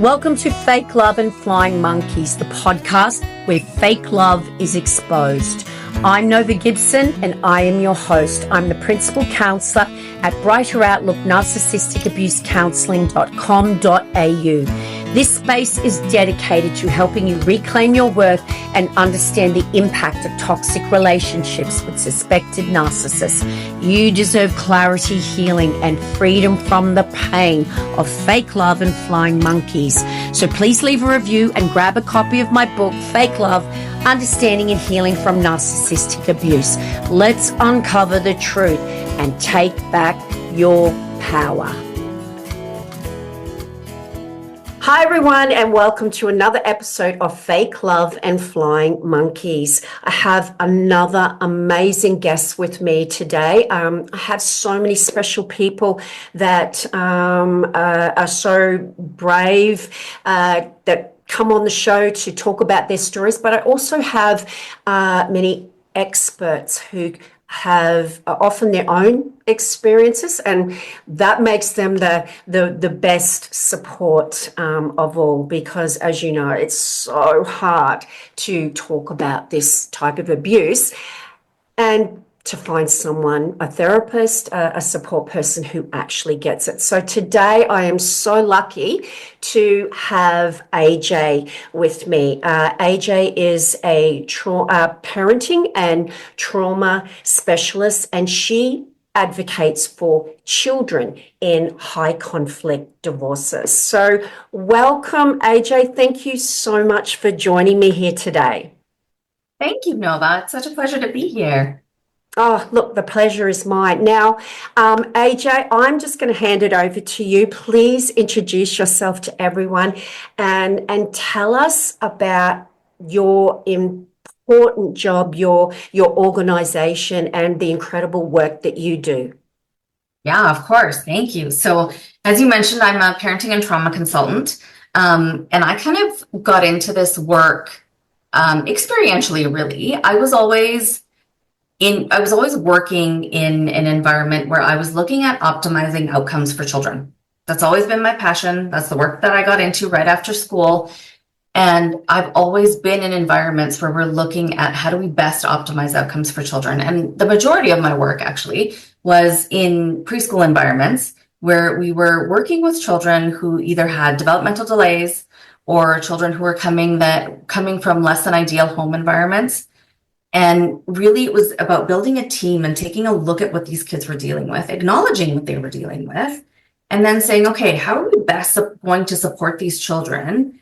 Welcome to Fake Love and Flying Monkeys, the podcast where fake love is exposed. I'm Nova Gibson and I am your host. I'm the principal counsellor at Brighter Outlook Narcissistic Abuse Counselling.com.au. This space is dedicated to helping you reclaim your worth and understand the impact of toxic relationships with suspected narcissists. You deserve clarity, healing, and freedom from the pain of fake love and flying monkeys. So please leave a review and grab a copy of my book, Fake Love, Understanding and Healing from Narcissistic Abuse. Let's uncover the truth and take back your power. Hi everyone, and welcome to another episode of Fake Love and Flying Monkeys. I have another amazing guest with me today. I have so many special people that are so brave that come on the show to talk about their stories, but I also have many experts who have often their own experiences, and that makes them the best support of all, because as you know, it's so hard to talk about this type of abuse and to find someone, a therapist, a support person who actually gets it. So today I am so lucky to have AJ with me. AJ is a parenting and trauma specialist, and she advocates for children in high conflict divorces. So welcome, AJ. Thank you so much for joining me here today. Thank you, Nova. It's such a pleasure to be here. Oh, look, the pleasure is mine. Now, AJ, I'm just going to hand it over to you. Please introduce yourself to everyone and tell us about your important job, your organization, and the incredible work that you do. Yeah, of course. Thank you. So, as you mentioned, I'm a parenting and trauma consultant, and I kind of got into this work experientially, really. I was always working in an environment where I was looking at optimizing outcomes for children. That's always been my passion. That's the work that I got into right after school. And I've always been in environments where we're looking at how do we best optimize outcomes for children. And the majority of my work actually was in preschool environments where we were working with children who either had developmental delays or children who were coming from less than ideal home environments. And really, it was about building a team and taking a look at what these kids were dealing with, acknowledging what they were dealing with, and then saying, okay, how are we best going to support these children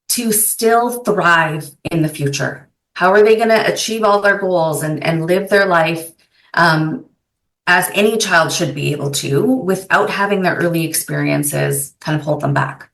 to still thrive in the future? How are they going to achieve all their goals and live their life as any child should be able to, without having their early experiences kind of hold them back?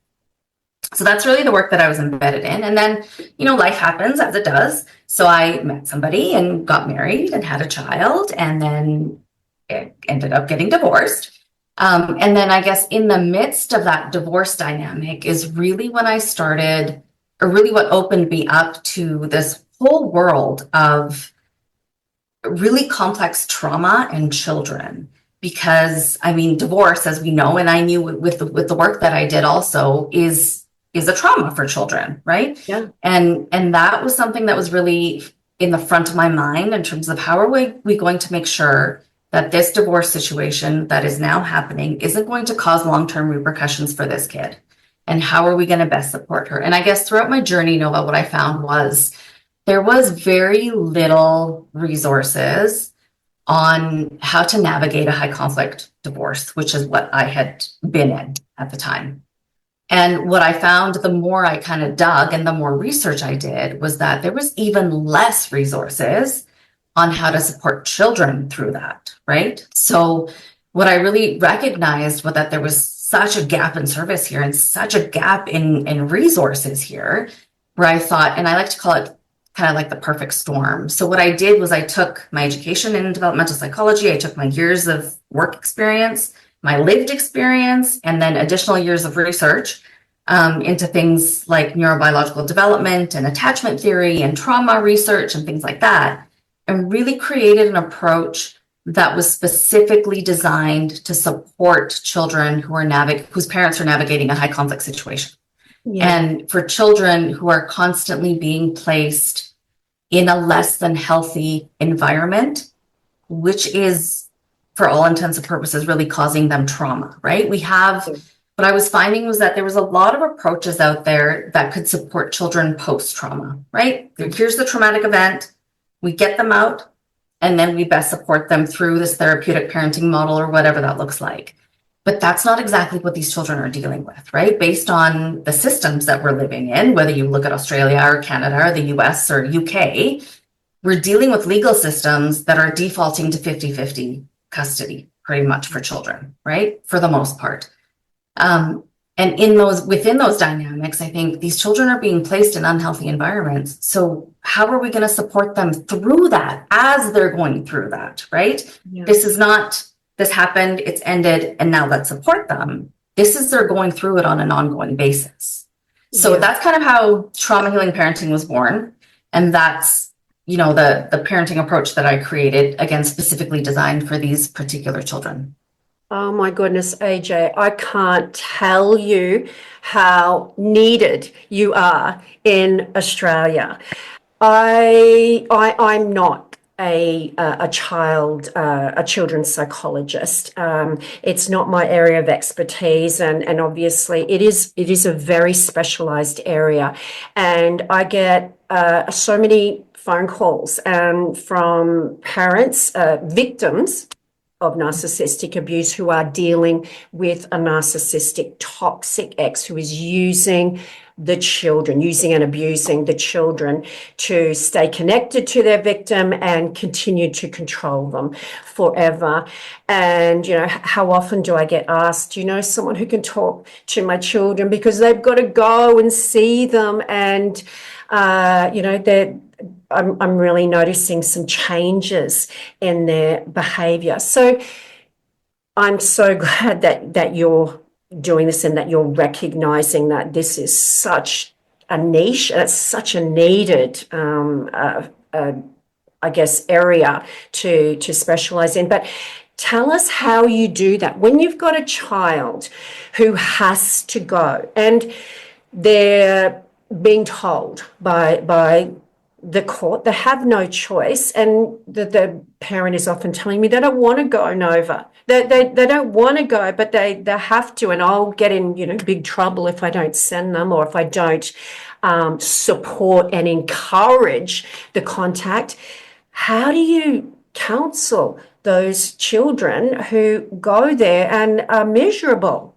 So that's really the work that I was embedded in. And then, life happens as it does. So I met somebody and got married and had a child, and then it ended up getting divorced. And then I guess in the midst of that divorce dynamic is really when I started, or really what opened me up to this whole world of really complex trauma and children. Because divorce, as we know, and I knew with the work that I did also, is a trauma for children, right? Yeah. And that was something that was really in the front of my mind in terms of how are we going to make sure that this divorce situation that is now happening isn't going to cause long-term repercussions for this kid? And how are we going to best support her? And I guess throughout my journey, Nova, what I found was there was very little resources on how to navigate a high conflict divorce, which is what I had been in at the time. And what I found, the more I kind of dug and the more research I did, was that there was even less resources on how to support children through that, right? So what I really recognized was that there was such a gap in service here and such a gap in resources here, where I thought, and I like to call it kind of like the perfect storm. So what I did was I took my education in developmental psychology, I took my years of work experience, my lived experience, and then additional years of research into things like neurobiological development and attachment theory and trauma research and things like that, and really created an approach that was specifically designed to support children whose parents are navigating a high conflict situation. Yeah. And for children who are constantly being placed in a less than healthy environment, which is, for all intents and purposes, really causing them trauma, right? What I was finding was that there was a lot of approaches out there that could support children post-trauma, right? Here's the traumatic event, we get them out, and then we best support them through this therapeutic parenting model or whatever that looks like. But that's not exactly what these children are dealing with, right? Based on the systems that we're living in, whether you look at Australia or Canada or the US or UK, we're dealing with legal systems that are defaulting to 50-50 custody pretty much for children, right? For the most part. And within those dynamics, I think these children are being placed in unhealthy environments. So how are we going to support them through that as they're going through that, right? Yeah. This is not, this happened, it's ended, and now let's support them. This is they're going through it on an ongoing basis. So that's kind of how trauma healing parenting was born. And that's, the parenting approach that I created, again, specifically designed for these particular children. Oh my goodness, AJ, I can't tell you how needed you are in Australia. I'm not a children's psychologist. It's not my area of expertise, and obviously it is a very specialized area. And I get so many phone calls from parents, victims of narcissistic abuse, who are dealing with a narcissistic, toxic ex who is using and abusing the children to stay connected to their victim and continue to control them forever. And, how often do I get asked, someone who can talk to my children, because they've got to go and see them, and, I'm really noticing some changes in their behavior. So I'm so glad that you're doing this, and that you're recognizing that this is such a niche, it's such a needed, I guess, area to specialize in. But tell us how you do that when you've got a child who has to go and they're being told by the court they have no choice, and the parent is often telling me they don't want to go, Nova. They don't want to go, but they have to, and I'll get in big trouble if I don't send them, or if I don't support and encourage the contact. How do you counsel those children who go there and are miserable?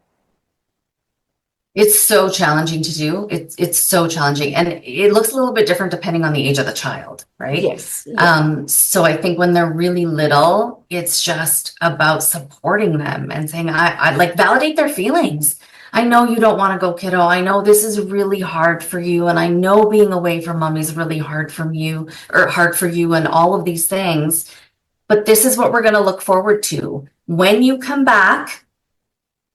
It's so challenging to do. It's so challenging, and it looks a little bit different depending on the age of the child, right? Yes. Yeah. So I think when they're really little, it's just about supporting them and saying, I like, validate their feelings. I know you don't want to go, kiddo. I know this is really hard for you, and I know being away from mommy is really hard for you, and all of these things. But this is what we're going to look forward to when you come back.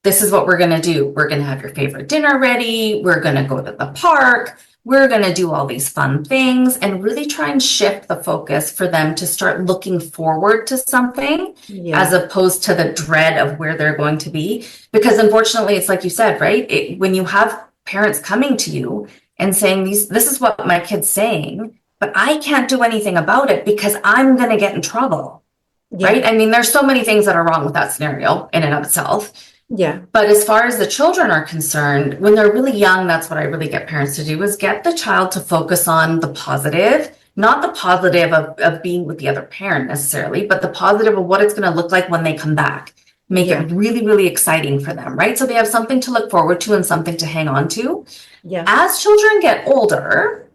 This is what we're going to do. We're going to have your favorite dinner ready. We're going to go to the park. We're going to do all these fun things, and really try and shift the focus for them to start looking forward to something, as opposed to the dread of where they're going to be. Because unfortunately, it's like you said, right? When you have parents coming to you and saying, this is what my kid's saying, but I can't do anything about it because I'm going to get in trouble, right? I mean, there's so many things that are wrong with that scenario in and of itself. Yeah. But as far as the children are concerned, when they're really young, that's what I really get parents to do, is get the child to focus on the positive, not the positive of being with the other parent necessarily, but the positive of what it's going to look like when they come back. Make it really, really exciting for them, right? So they have something to look forward to and something to hang on to. Yeah. As children get older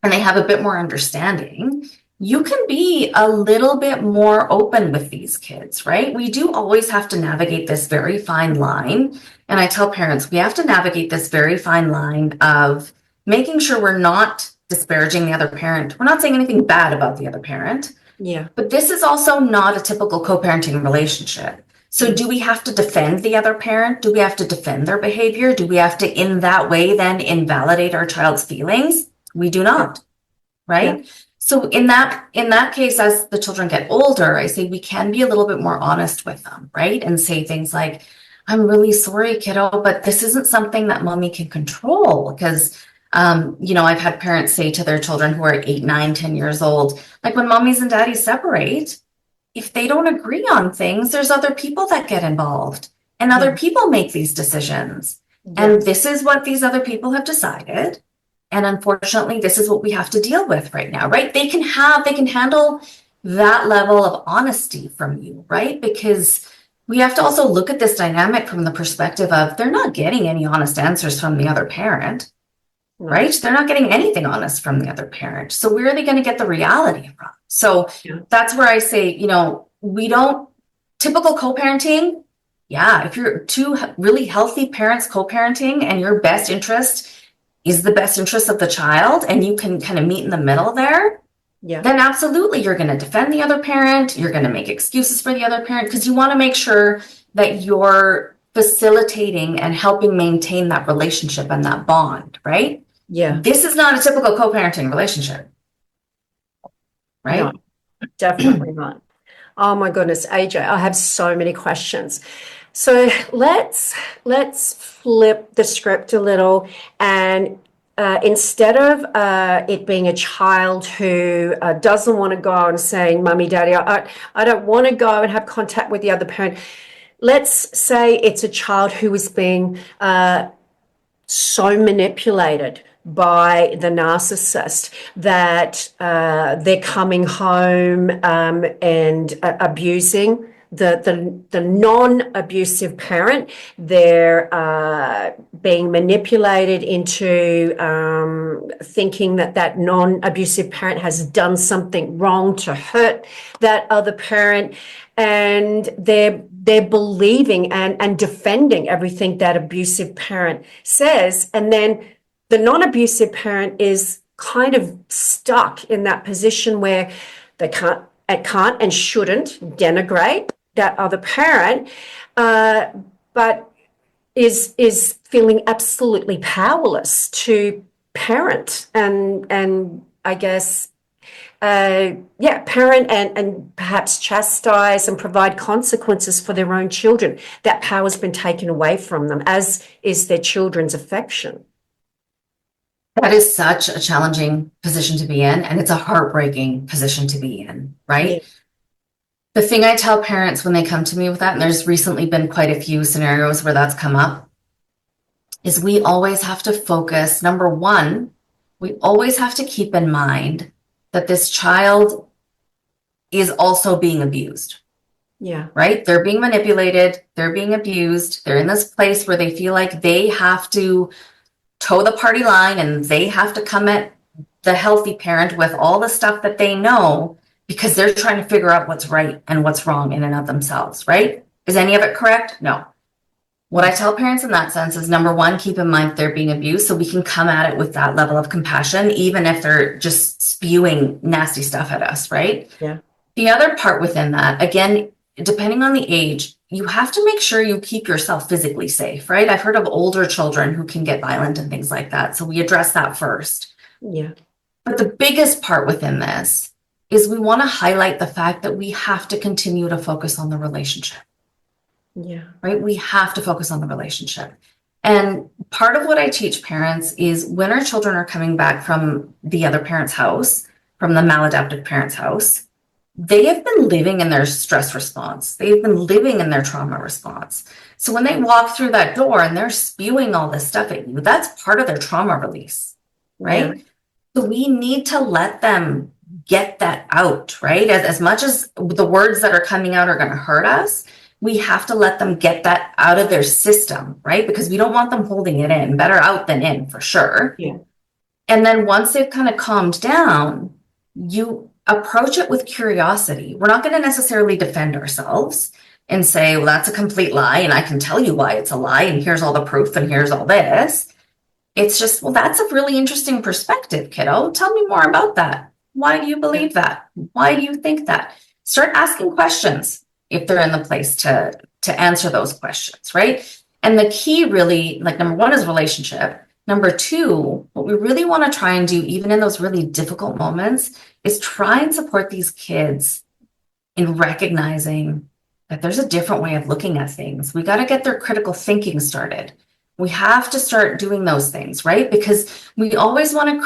and they have a bit more understanding, you can be a little bit more open with these kids, right? We do always have to navigate this very fine line. And I tell parents, we have to navigate this very fine line of making sure we're not disparaging the other parent. We're not saying anything bad about the other parent. Yeah. But this is also not a typical co-parenting relationship. So do we have to defend the other parent? Do we have to defend their behavior? Do we have to, in that way, then invalidate our child's feelings? We do not, right? Yeah. So in that case, as the children get older, I say we can be a little bit more honest with them, right? And say things like, I'm really sorry, kiddo, but this isn't something that mommy can control. Because, I've had parents say to their children who are 8, 9, 10 years old, like when mommies and daddies separate, if they don't agree on things, there's other people that get involved and other people make these decisions. And this is what these other people have decided. And unfortunately, this is what we have to deal with right now, right? They can handle that level of honesty from you, right? Because we have to also look at this dynamic from the perspective of they're not getting any honest answers from the other parent, right? They're not getting anything honest from the other parent. So where are they going to get the reality from? So that's where I say, we don't, typical co-parenting. Yeah. If you're two really healthy parents co-parenting and your best interest is the best interest of the child and you can kind of meet in the middle there, then absolutely you're going to defend the other parent. You're going to make excuses for the other parent because you want to make sure that you're facilitating and helping maintain that relationship and that bond, right? Yeah. This is not a typical co-parenting relationship, right? No, definitely not. Oh my goodness, AJ, I have so many questions. So let's flip the script a little, and instead of it being a child who doesn't want to go and saying, "Mummy, Daddy, I don't want to go and have contact with the other parent." Let's say it's a child who is being so manipulated by the narcissist that they're coming home and abusing the non-abusive parent. They're being manipulated into thinking that non-abusive parent has done something wrong to hurt that other parent, and they're believing and defending everything that abusive parent says. And then the non-abusive parent is kind of stuck in that position where they can't and shouldn't denigrate that other parent, but is feeling absolutely powerless to parent and I guess parent and perhaps chastise and provide consequences for their own children. That power's been taken away from them, as is their children's affection. That is such a challenging position to be in, and it's a heartbreaking position to be in, right? Yeah. The thing I tell parents when they come to me with that, and there's recently been quite a few scenarios where that's come up, is we always have to focus. Number one, we always have to keep in mind that this child is also being abused. Yeah. Right? They're being manipulated. They're being abused. They're in this place where they feel like they have to toe the party line and they have to come at the healthy parent with all the stuff that they know because they're trying to figure out what's right and what's wrong in and of themselves, right? Is any of it correct? No. What I tell parents in that sense is, number one, keep in mind they're being abused so we can come at it with that level of compassion, even if they're just spewing nasty stuff at us, right? Yeah. The other part within that, again, depending on the age, you have to make sure you keep yourself physically safe, right? I've heard of older children who can get violent and things like that. So we address that first. Yeah. But the biggest part within this is we want to highlight the fact that we have to continue to focus on the relationship. Yeah. Right? We have to focus on the relationship. And part of what I teach parents is when our children are coming back from the other parent's house, from the maladaptive parent's house, they have been living in their stress response. They've been living in their trauma response. So when they walk through that door and they're spewing all this stuff at you, that's part of their trauma release, right? Yeah. So we need to let them get that out, right? As much as the words that are coming out are going to hurt us, we have to let them get that out of their system, right? Because we don't want them holding it in. Better out than in, for sure. Yeah. And then once they've kind of calmed down, you approach it with curiosity. We're not going to necessarily defend ourselves and say, well, that's a complete lie, and I can tell you why it's a lie, and here's all the proof, and here's all this. It's just, well, that's a really interesting perspective, kiddo. Tell me more about that. Why do you believe that? Why do you think that? Start asking questions if they're in the place to answer those questions, right? And the key really, like, number one is relationship. Number two, what we really want to try and do, even in those really difficult moments, is try and support these kids in recognizing that there's a different way of looking at things. We got to get their critical thinking started. We have to start doing those things, right? Because we always want to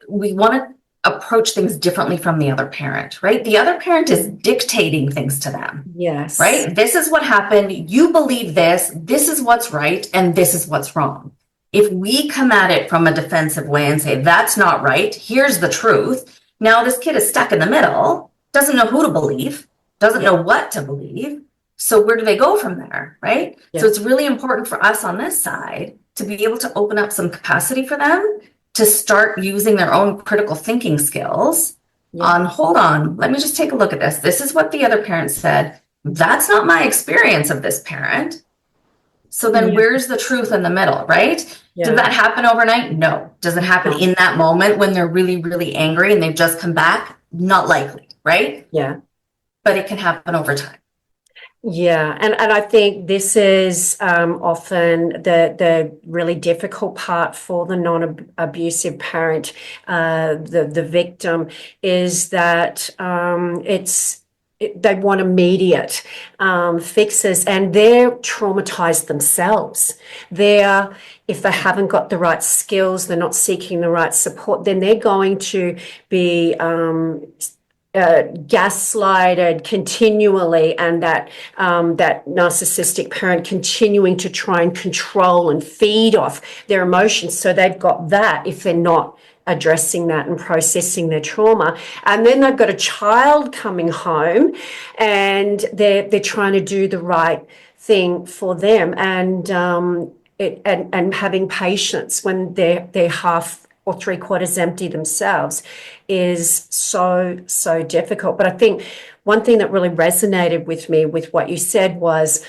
we want to approach things differently from the other parent, right? The other parent is dictating things to them. Yes. Right? This is what happened. You believe this. This is what's right. And this is what's wrong. If we come at it from a defensive way and say, that's not right, here's the truth. Now this kid is stuck in the middle, doesn't know who to believe, doesn't know what to believe. So where do they go from there? Right? So it's really important for us on this side to be able to open up some capacity for them to start using their own critical thinking skills on, hold on, let me just take a look at this. This is what the other parent said. That's not my experience of this parent. So then where's the truth in the middle, right? Did that happen overnight? No. Does it happen in that moment when they're really, really angry and they've just come back? Not likely, right? Yeah. But it can happen over time. Yeah, and I think this is often the really difficult part for the non-abusive parent, the victim, is that they want immediate fixes, and they're traumatized themselves. If they haven't got the right skills, they're not seeking the right support, then they're going to be gaslighted continually, and that narcissistic parent continuing to try and control and feed off their emotions. So they've got that if they're not addressing that and processing their trauma. And then they've got a child coming home and they're trying to do the right thing for them, and having patience when they're half or three-quarters empty themselves is so difficult. But I think one thing that really resonated with me with what you said was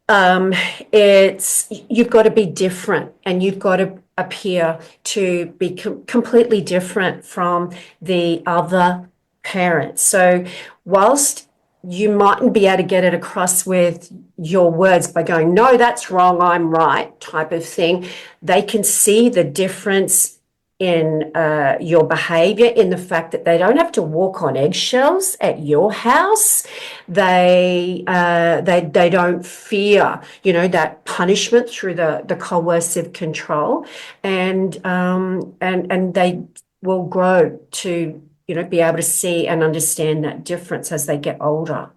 you've got to be different, and you've got to appear to be completely different from the other parent. So whilst you mightn't be able to get it across with your words by going, no, that's wrong, I'm right, type of thing, they can see the difference in your behavior, in the fact that they don't have to walk on eggshells at your house. They don't fear, that punishment through the coercive control, and they will grow to be able to see and understand that difference as they get older.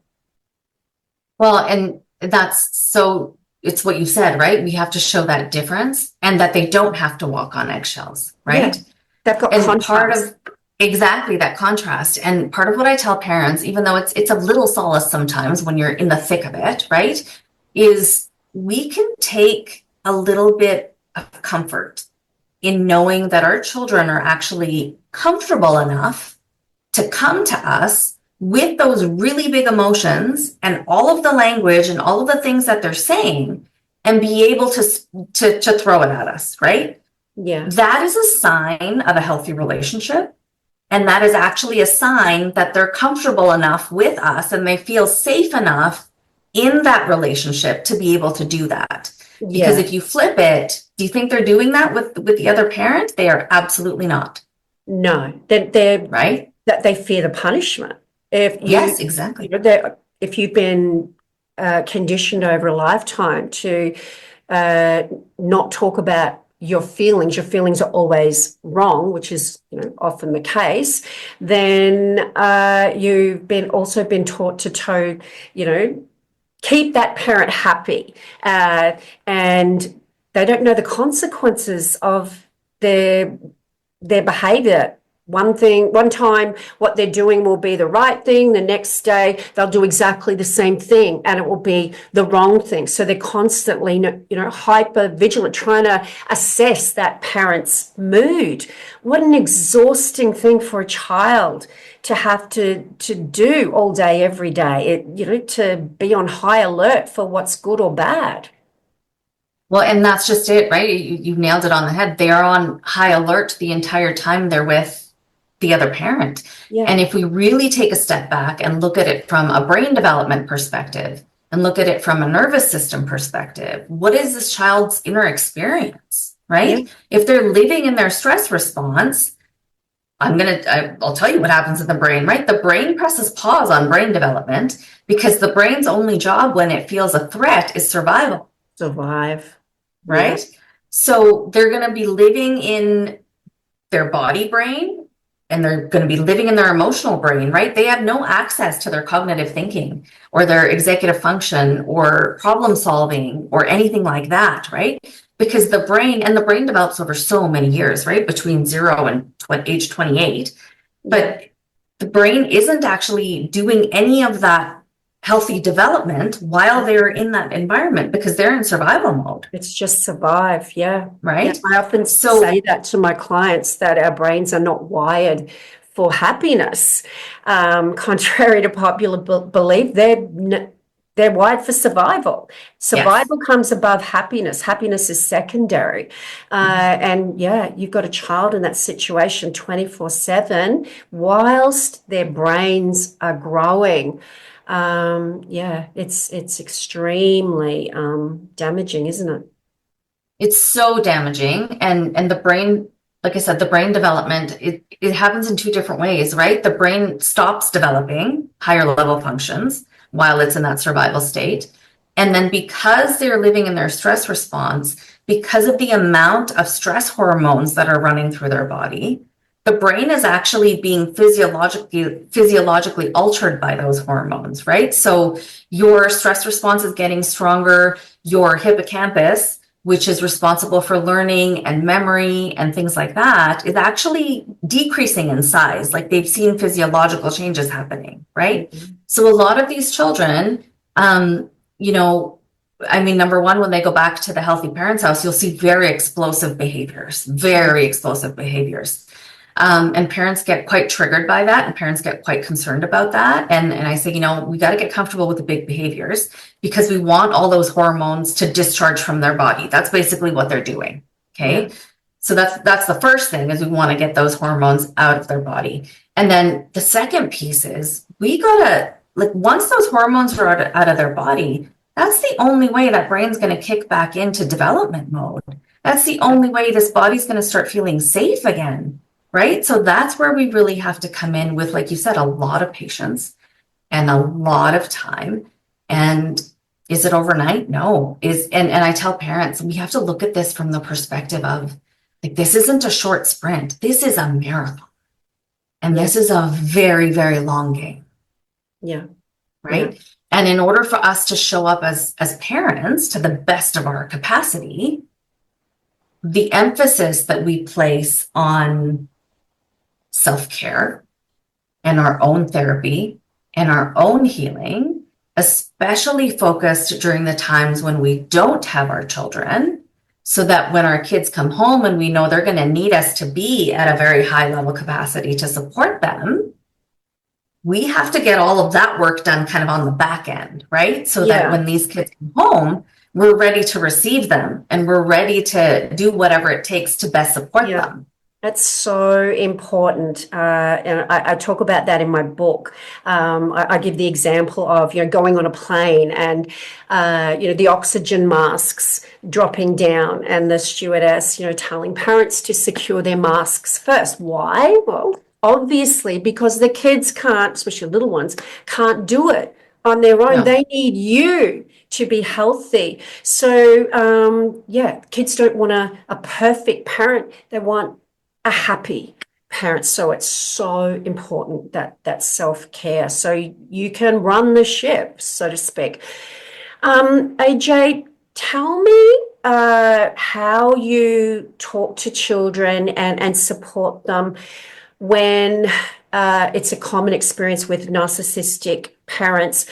Well, and it's what you said, right? We have to show that difference, and that they don't have to walk on eggshells, right? Yeah, they've got and contrast. Part of exactly that contrast. And part of what I tell parents, even though it's a little solace sometimes when you're in the thick of it, right, is we can take a little bit of comfort in knowing that our children are actually comfortable enough to come to us with those really big emotions and all of the language and all of the things that they're saying, and be able to throw it at us, right? Yeah. That is a sign of a healthy relationship. And that is actually a sign that they're comfortable enough with us and they feel safe enough in that relationship to be able to do that. Because if you flip it, do you think they're doing that with the other parent? They are absolutely not. No, they're right. That they fear the punishment. Yes, exactly. If you've been conditioned over a lifetime to not talk about your feelings are always wrong, which is often the case, then you've also been taught to keep that parent happy, and they don't know the consequences of their behavior. One time what they're doing will be the right thing. The next day they'll do exactly the same thing and it will be the wrong thing. So they're constantly, hyper vigilant, trying to assess that parent's mood. What an exhausting thing for a child to have to do all day, every day, to be on high alert for what's good or bad. Well, and that's just it, right? You nailed it on the head. They are on high alert the entire time they're with the other parent. Yeah. And if we really take a step back and look at it from a brain development perspective and look at it from a nervous system perspective, what is this child's inner experience, right? Yeah. If they're living in their stress response, I'll tell you what happens in the brain, right? The brain presses pause on brain development because the brain's only job when it feels a threat is survival. Survive. Right? Yeah. So they're going to be living in their body brain and they're going to be living in their emotional brain, right? They have no access to their cognitive thinking or their executive function or problem solving or anything like that, right? Because the brain develops over so many years, right? Between 0 and age 28. But the brain isn't actually doing any of that healthy development while they're in that environment because they're in survival mode. It's just survive. Yeah. Right. Yeah. I often say that to my clients, that our brains are not wired for happiness. Contrary to popular belief, they're wired for survival. Survival comes above happiness. Happiness is secondary. And yeah, you've got a child in that situation 24/7 whilst their brains are growing. It's extremely damaging, isn't it? It's so damaging. And the brain, like I said, the brain development, it happens in two different ways, right? The brain stops developing higher level functions while it's in that survival state. And then because they're living in their stress response, because of the amount of stress hormones that are running through their body, the brain is actually being physiologically altered by those hormones, right? So your stress response is getting stronger. Your hippocampus, which is responsible for learning and memory and things like that, is actually decreasing in size. Like they've seen physiological changes happening, right? Mm-hmm. So a lot of these children, number one, when they go back to the healthy parents' house, you'll see very explosive behaviors. And parents get quite triggered by that, and parents get quite concerned about that. And I say, we got to get comfortable with the big behaviors because we want all those hormones to discharge from their body. That's basically what they're doing. Okay. Yeah. So that's the first thing, is we want to get those hormones out of their body. And then the second piece is we gotta, once those hormones are out of their body, that's the only way that brain's going to kick back into development mode. That's the only way this body's going to start feeling safe again. Right? So that's where we really have to come in with, like you said, a lot of patience and a lot of time. And is it overnight? No. And I tell parents, we have to look at this from the perspective of, this isn't a short sprint. This is a marathon. And this is a very, very long game. Yeah. Right? Yeah. And in order for us to show up as parents to the best of our capacity, the emphasis that we place on self-care and our own therapy and our own healing, especially focused during the times when we don't have our children, so that when our kids come home and we know they're going to need us to be at a very high level capacity to support them, we have to get all of that work done kind of on the back end, right? So that when these kids come home, we're ready to receive them and we're ready to do whatever it takes to best support them. That's so important. And I talk about that in my book. I give the example of, going on a plane and, the oxygen masks dropping down and the stewardess, telling parents to secure their masks first. Why? Well, obviously, because the kids can't, especially little ones, can't do it on their own. No. They need you to be healthy. So, kids don't want a perfect parent. They want a happy parent. So it's so important that self-care, so you can run the ship, so to speak. AJ, tell me how you talk to children and support them when it's a common experience with narcissistic parents.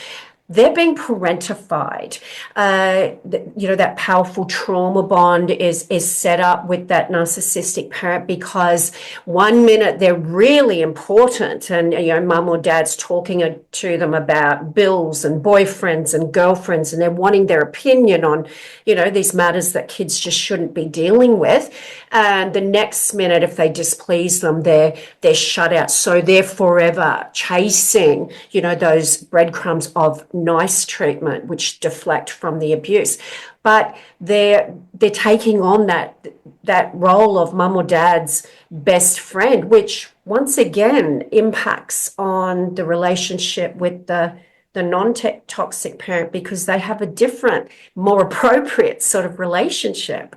They're being parentified. That powerful trauma bond is set up with that narcissistic parent, because one minute they're really important and, mum or dad's talking to them about bills and boyfriends and girlfriends, and they're wanting their opinion on, these matters that kids just shouldn't be dealing with. And the next minute, if they displease them, they're shut out. So they're forever chasing, those breadcrumbs of nice treatment, which deflect from the abuse. But they're taking on that role of mum or dad's best friend, which once again impacts on the relationship with the non-toxic parent, because they have a different, more appropriate sort of relationship.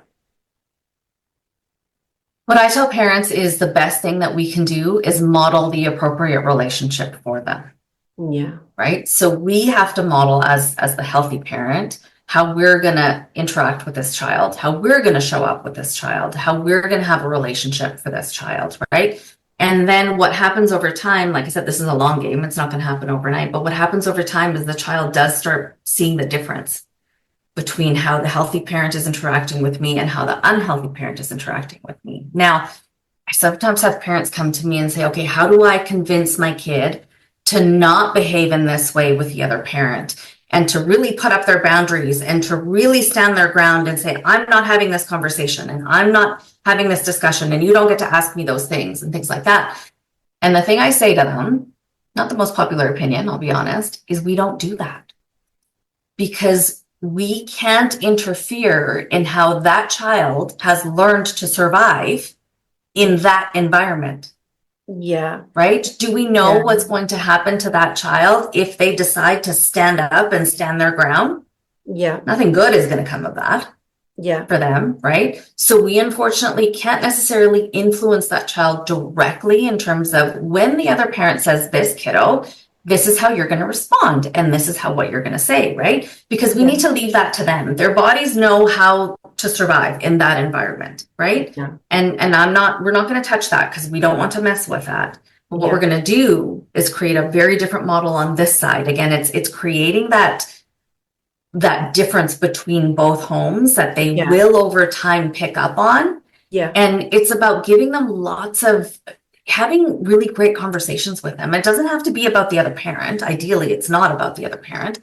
What I tell parents is the best thing that we can do is model the appropriate relationship for them. Yeah. Right. So we have to model as the healthy parent how we're going to interact with this child, how we're going to show up with this child, how we're going to have a relationship for this child. Right. And then what happens over time, like I said, this is a long game. It's not going to happen overnight. But what happens over time is the child does start seeing the difference between how the healthy parent is interacting with me and how the unhealthy parent is interacting with me. Now, I sometimes have parents come to me and say, okay, how do I convince my kid to not behave in this way with the other parent, and to really put up their boundaries and to really stand their ground and say, I'm not having this conversation and I'm not having this discussion and you don't get to ask me those things and things like that. And the thing I say to them, not the most popular opinion, I'll be honest, is we don't do that, because we can't interfere in how that child has learned to survive in that environment. Yeah. Right? Do we know what's going to happen to that child if they decide to stand up and stand their ground? Yeah. Nothing good is going to come of that. Yeah. For them, right? So we unfortunately can't necessarily influence that child directly in terms of when the other parent says, this kiddo, this is how you're going to respond and this is what you're going to say, right? Because we need to leave that to them. Their bodies know how to survive in that environment, right? Yeah. And we're not going to touch that because we don't want to mess with that. But what we're going to do is create a very different model on this side. Again, it's creating that difference between both homes that they will over time pick up on. Yeah. And it's about giving them having really great conversations with them. It doesn't have to be about the other parent. Ideally, it's not about the other parent.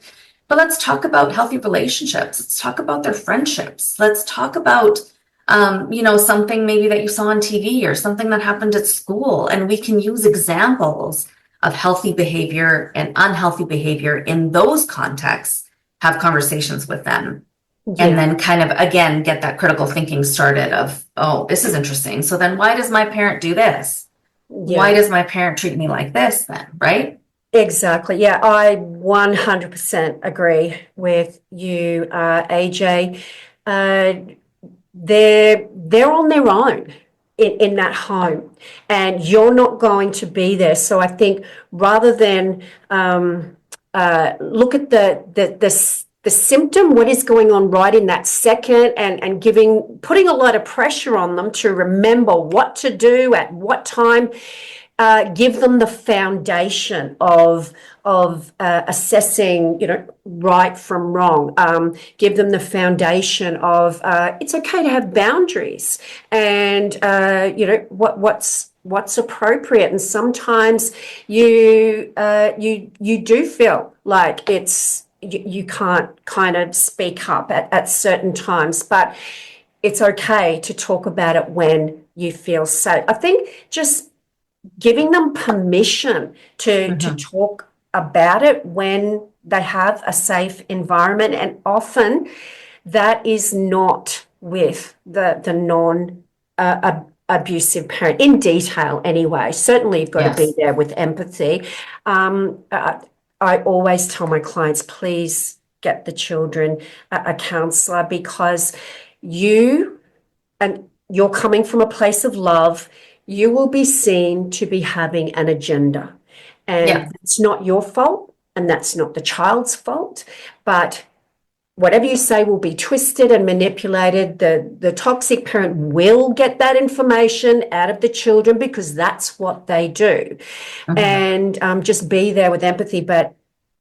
But let's talk about healthy relationships. Let's talk about their friendships. Let's talk about, something maybe that you saw on TV or something that happened at school. And we can use examples of healthy behavior and unhealthy behavior in those contexts, have conversations with them. And then kind of, again, get that critical thinking started of, oh, this is interesting. So then why does my parent do this? Why does my parent treat me like this then, right? Exactly. Yeah, I 100% agree with you, AJ. They're on their own in that home, and you're not going to be there. So I think rather than look at the symptom, what is going on right in that second, and putting a lot of pressure on them to remember what to do at what time. Give them the foundation of assessing, right from wrong. Give them the foundation of it's okay to have boundaries, and what's appropriate. And sometimes you do feel like you can't kind of speak up at certain times, but it's okay to talk about it when you feel safe. I think just giving them permission to talk about it when they have a safe environment, and often that is not with the non abusive parent in detail anyway. Certainly you've got to be there with empathy. I always tell my clients, please get the children a counsellor, because you're coming from a place of love. You will be seen to be having an agenda, and it's not your fault, and that's not the child's fault, but whatever you say will be twisted and manipulated. The toxic parent will get that information out of the children because that's what they do. And just be there with empathy. But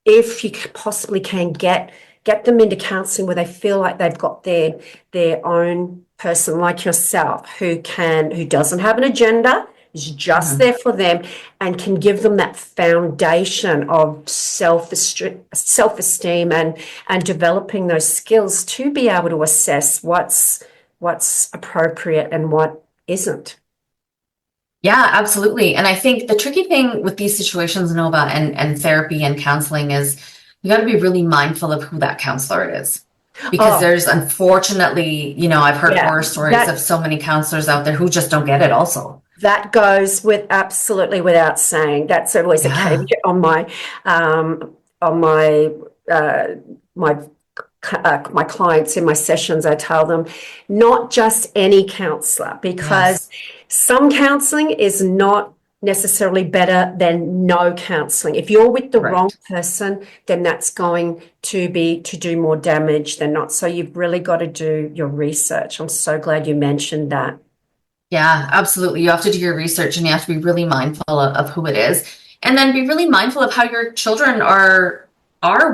if you possibly can get them into counselling where they feel like they've got their own person like yourself who doesn't have an agenda, is just there for them, and can give them that foundation of self-esteem and developing those skills to be able to assess what's appropriate and what isn't. Yeah, absolutely. And I think the tricky thing with these situations, Nova, and therapy and counseling is you got to be really mindful of who that counselor is. Because there's, unfortunately, I've heard horror stories of so many counselors out there who just don't get it also. That goes with absolutely without saying. That's always a Yeah. caveat on my clients in my sessions. I tell them not just any counselor, because Yes. some counseling is not necessarily better than no counseling. If you're with the wrong Correct. person, then that's going to do more damage than not. So you've really got to do your research. I'm so glad you mentioned that. Yeah, absolutely. You have to do your research and you have to be really mindful of who it is. And then be really mindful of how your children are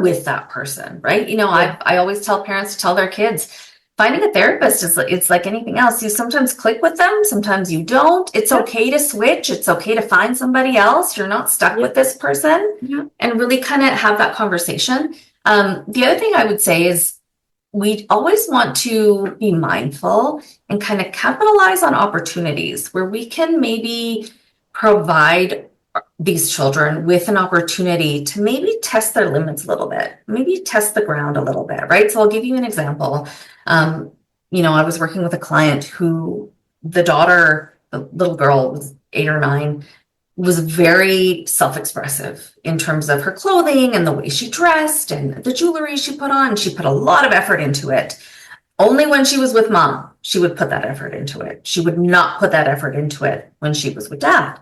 with that person, right? You know, Yeah. I always tell parents to tell their kids, finding a therapist is it's like anything else. You sometimes click with them, sometimes you don't. It's Yep. okay to switch. It's okay to find somebody else. You're not stuck with Yep. this person, Yep. and really kind of have that conversation. The other thing I would say is we always want to be mindful and kind of capitalize on opportunities where we can maybe provide these children with an opportunity to maybe test their limits a little bit, maybe test the ground a little bit, right? So I'll give you an example. Um, I was working with a client who the daughter, the little girl was 8 or 9, was very self-expressive in terms of her clothing and the way she dressed and the jewelry she put on. She put a lot of effort into it. Only when she was with mom, she would put that effort into it. She would not put that effort into it when she was with dad,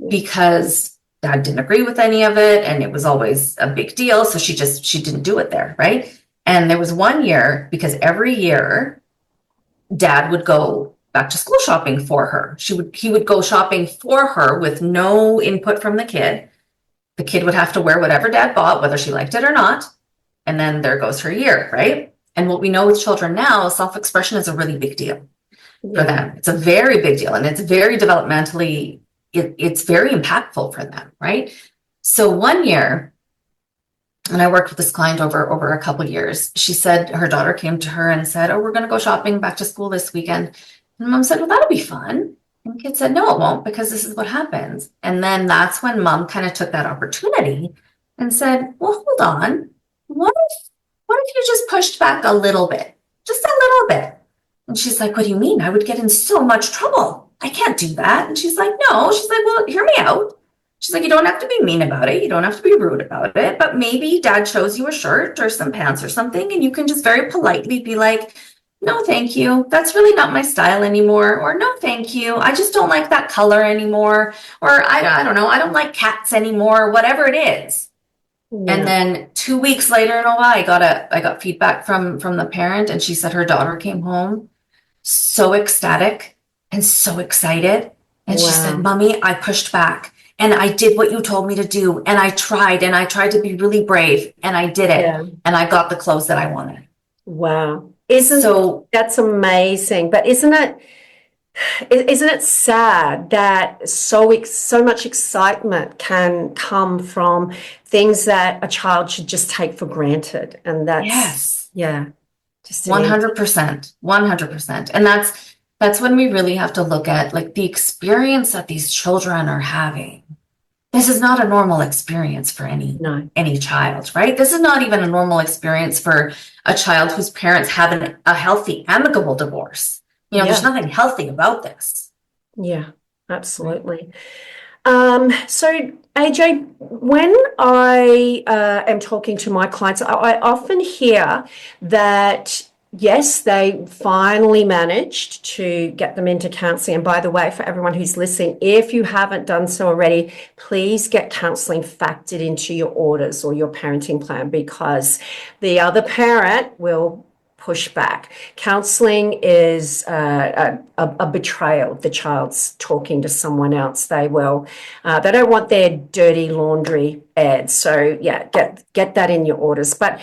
because dad didn't agree with any of it and it was always a big deal. So she didn't do it there, right? And there was one year, because every year dad would go back to school shopping for her. He would go shopping for her with no input from the kid. The kid would have to wear whatever dad bought, whether she liked it or not. And then there goes her year, right? And what we know with children now, self-expression is a really big deal for Yeah. them. It's a very big deal, and it's very developmentally, it's very impactful for them, right? So one year, and I worked with this client over a couple of years, she said her daughter came to her and said, "Oh, we're going to go shopping back to school this weekend." And mom said, "Well, that'll be fun." And the kid said, "No, it won't, because this is what happens." And then that's when mom kind of took that opportunity and said, "Well, hold on. What if you just pushed back a little bit? Just a little bit." And she's like, "What do you mean? I would get in so much trouble. I can't do that." And she's like, "No." She's like, "Well, hear me out." She's like, "You don't have to be mean about it. You don't have to be rude about it. But maybe dad shows you a shirt or some pants or something, and you can just very politely be like, 'No, thank you. That's really not my style anymore.' Or 'No, thank you. I just don't like that color anymore.' Or I don't know. I don't like cats anymore," whatever it is. And Yeah. then 2 weeks later, Noah, I got feedback from the parent, and she said her daughter came home so ecstatic and so excited. And she said, Wow. "Mommy, I pushed back and I did what you told me to do. And I tried to be really brave, and I did it. Yeah. And I got the clothes that I wanted." Wow. Isn't So that's amazing? But isn't it sad that so much excitement can come from things that a child should just take for granted? And that's, yes, yeah, just an in. 100%, 100%. And that's when we really have to look at like the experience that these children are having. This is not a normal experience for No. any child, right? This is not even a normal experience for a child whose parents have a healthy, amicable divorce. There's Yeah. nothing healthy about this. Yeah. Right. Absolutely. So AJ, when I am talking to my clients, I often hear that yes, they finally managed to get them into counselling. And by the way, for everyone who's listening, if you haven't done so already, please get counselling factored into your orders or your parenting plan, because the other parent will push back. Counseling is a betrayal. The child's talking to someone else. They don't want their dirty laundry aired. So yeah, get that in your orders. But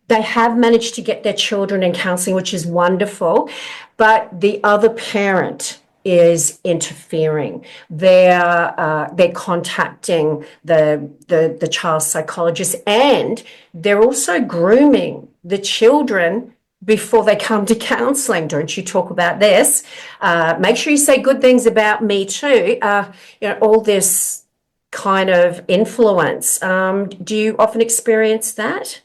they have managed to get their children in counseling, which is wonderful. But the other parent is interfering. They're contacting the child psychologist, and they're also grooming the children before they come to counseling. Don't you talk about this? Make sure you say good things about me too. All this kind of influence. Do you often experience that?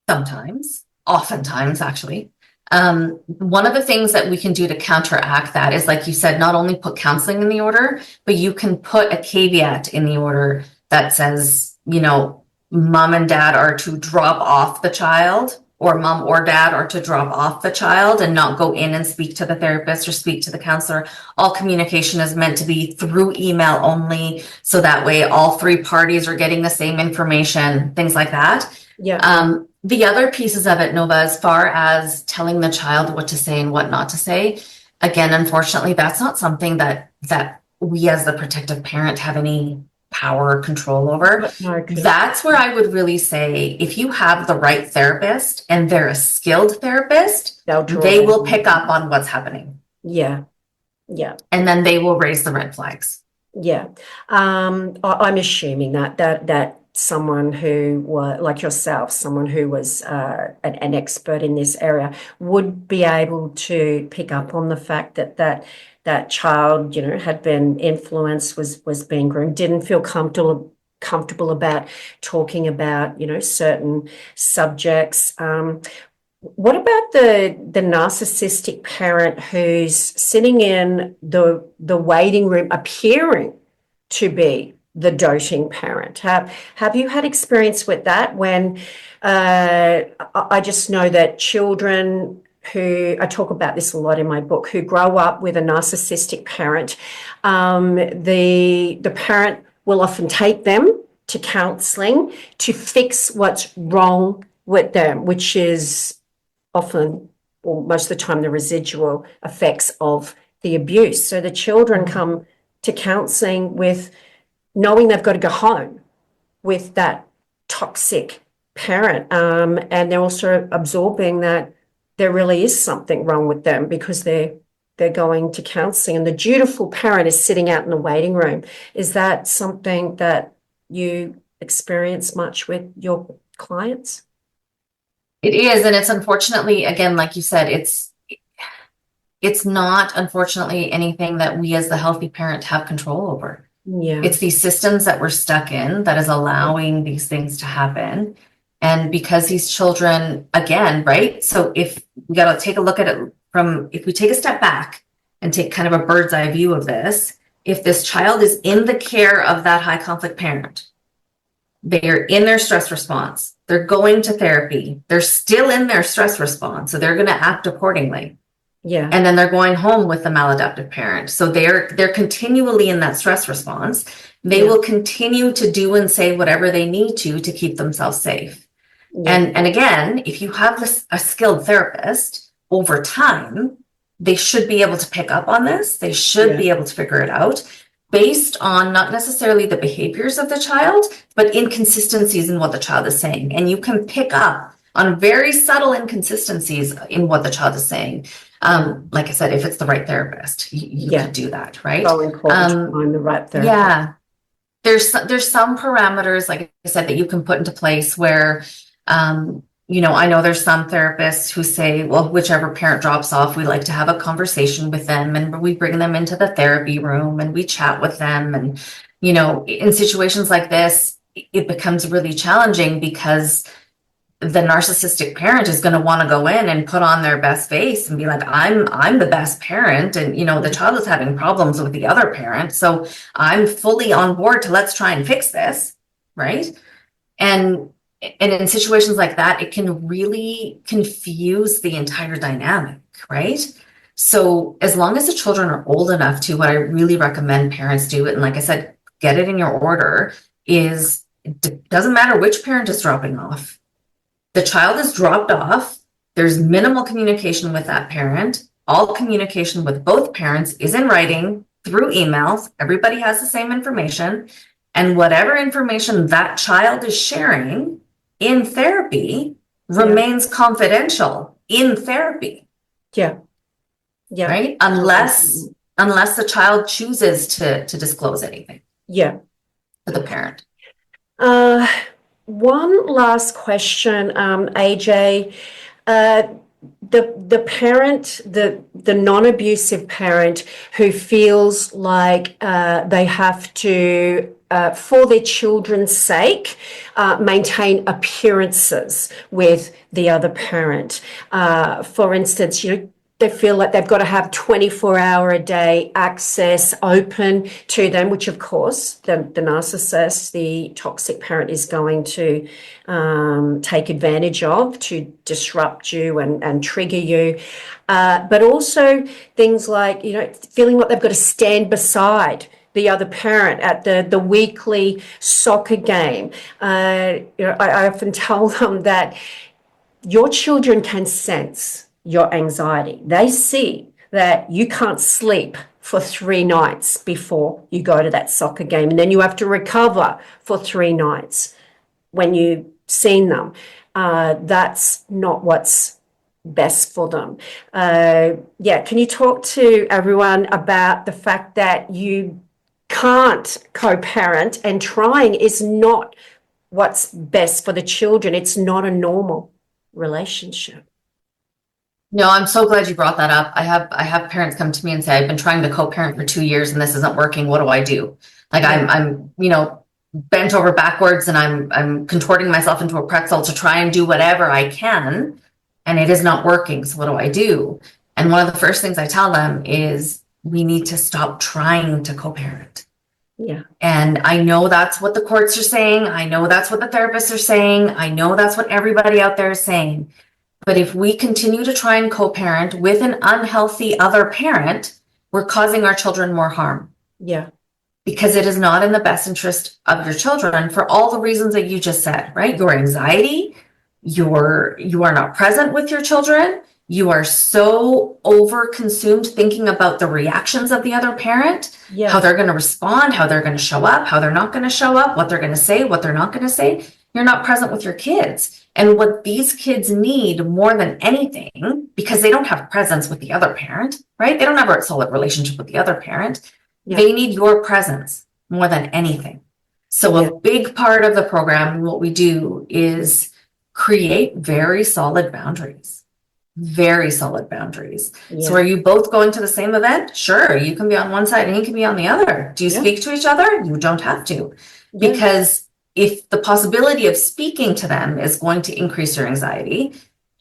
Sometimes, oftentimes, actually. One of the things that we can do to counteract that is, like you said, not only put counseling in the order, but you can put a caveat in the order that says, mom and dad are to drop off the child, or mom or dad are to drop off the child and not go in and speak to the therapist or speak to the counselor. All communication is meant to be through email only. So that way all three parties are getting the same information, things like that. Yeah. The other pieces of it, Nova, as far as telling the child what to say and what not to say, again, unfortunately, that's not something that we as the protective parent have any power or control over. That's where I would really say, if you have the right therapist and they're a skilled therapist, they will pick up on what's happening. Yeah. Yeah. And then they will raise the red flags. Yeah. I'm assuming that someone who was like yourself, someone who was an expert in this area, would be able to pick up on the fact that child, had been influenced, was being groomed, didn't feel comfortable about talking about, certain subjects. What about the narcissistic parent who's sitting in the waiting room, appearing to be the doting parent? Have you had experience with that? When I just know that children who, I talk about this a lot in my book, who grow up with a narcissistic parent, the parent will often take them to counselling to fix what's wrong with them, which is often, or most of the time, the residual effects of the abuse. So the children come to counselling with knowing they've got to go home with that toxic parent, and they're also absorbing that there really is something wrong with them because they're going to counselling, and the dutiful parent is sitting out in the waiting room. Is that something that you experience much with your clients? It is, and it's unfortunately, again, like you said, it's not, unfortunately, anything that we as the healthy parent have control over. Yeah. It's these systems that we're stuck in that is allowing these things to happen. And because these children, again, right? So if we got to take a look at it if we take a step back and take kind of a bird's eye view of this, if this child is in the care of that high conflict parent, they're in their stress response, they're going to therapy, they're still in their stress response, so they're going to act accordingly. Yeah. And then they're going home with the maladaptive parent. So they're continually in that stress response. They will continue to do and say whatever they need to keep themselves safe. Yeah. And again, if you have a skilled therapist, over time, they should be able to pick up on this. They should be able to figure it out based on not necessarily the behaviors of the child, but inconsistencies in what the child is saying. And you can pick up on very subtle inconsistencies in what the child is saying. Like I said, if it's the right therapist, you can do that, right? So important to find the right therapist. Yeah. There's some parameters, like I said, that you can put into place where, I know there's some therapists who say, well, whichever parent drops off, we like to have a conversation with them, and we bring them into the therapy room and we chat with them. And, in situations like this, it becomes really challenging because the narcissistic parent is going to want to go in and put on their best face and be like, I'm the best parent. And, the child is having problems with the other parent. So I'm fully on board to let's try and fix this. Right. And in situations like that, it can really confuse the entire dynamic. Right. So as long as the children are old enough to, what I really recommend parents do, and like I said, get it in your order, is it doesn't matter which parent is dropping off. The child is dropped off. There's minimal communication with that parent. All communication with both parents is in writing through emails. Everybody has the same information. And whatever information that child is sharing in therapy remains confidential in therapy. Yeah. Yeah. Right? Unless the child chooses to disclose anything. Yeah. To the parent. One last question, AJ. The parent, the non-abusive parent who feels like they have to for their children's sake, maintain appearances with the other parent. For instance, they feel like they've got to have 24-hour-a-day access open to them, which of course the narcissist, the toxic parent, is going to take advantage of to disrupt you and trigger you. But also things like, feeling like they've got to stand beside the other parent at the weekly soccer game. I often tell them that your children can sense your anxiety. They see that you can't sleep for 3 nights before you go to that soccer game, and then you have to recover for 3 nights when you've seen them. That's not what's best for them. Can you talk to everyone about the fact that you can't co-parent, and trying is not what's best for the children? It's not a normal relationship. No, I'm so glad you brought that up. I have parents come to me and say, I've been trying to co-parent for 2 years and this isn't working. What do I do? Like I'm bent over backwards and I'm contorting myself into a pretzel to try and do whatever I can, and it is not working. So what do I do? And one of the first things I tell them is we need to stop trying to co-parent. Yeah. And I know that's what the courts are saying. I know that's what the therapists are saying. I know that's what everybody out there is saying. But if we continue to try and co-parent with an unhealthy other parent, we're causing our children more harm. Yeah. Because it is not in the best interest of your children for all the reasons that you just said, right? Your anxiety, you are not present with your children. You are so over-consumed thinking about the reactions of the other parent, how they're going to respond, how they're going to show up, how they're not going to show up, what they're going to say, what they're not going to say. You're not present with your kids. And what these kids need more than anything, because they don't have presence with the other parent, right? They don't have a solid relationship with the other parent. Yeah. They need your presence more than anything. So a big part of the program, what we do is create very solid boundaries. Very solid boundaries. Yeah. So are you both going to the same event? Sure. You can be on one side and he can be on the other. Do you speak to each other? You don't have to. Because if the possibility of speaking to them is going to increase your anxiety,